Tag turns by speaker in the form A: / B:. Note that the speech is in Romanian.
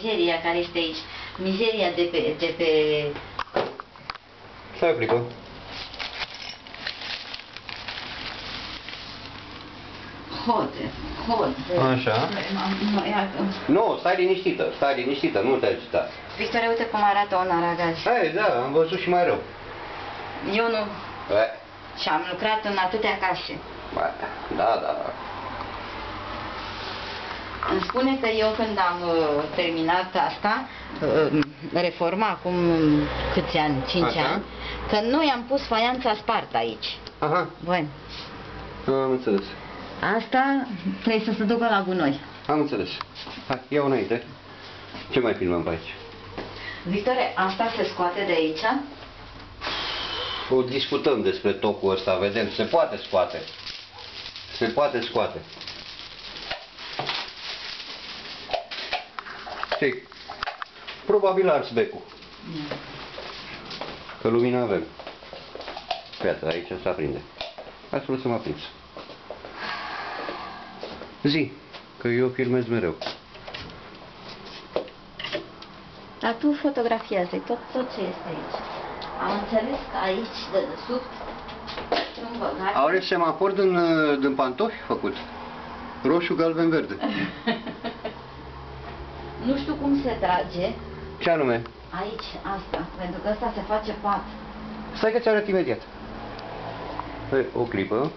A: mizeria care este aici. Mizeria de pe...
B: Stai o clipă.
A: Hod.
B: Așa. Nu, stai liniștită, nu te agita.
A: Victoria, uite cum arată un aragaz.
B: Hai, da, am văzut și mai rău.
A: Eu nu. Și am lucrat în atâtea case.
B: Da.
A: Îmi spune că eu când am terminat asta, reforma acum câți ani, 5 ani, că noi am pus faianța spartă aici.
B: Aha.
A: Bun.
B: Am înțeles.
A: Asta trebuie să se ducă la gunoi.
B: Am înțeles. Hai, iau înainte. Ce mai filmăm pe aici?
A: Victoria, asta se scoate de aici?
B: O discutăm despre tocul ăsta, vedem. Se poate scoate. Se poate scoate. Știi? Probabil ars becul. Că lumina avem. Iată, aici se aprinde. Hai să lăsăm aprins. Zi, că eu filmez mereu.
A: Dar tu fotografiază tot ce este aici. Am înțeles că aici, de desubt, un băgat...
B: Are semafor din pantofi făcut. Roșu, galben, verde.
A: Nu știu cum se trage.
B: Ce anume?
A: Aici, asta, pentru că asta se face pat.
B: Stai că ți arăt imediat. Păi, o clipă.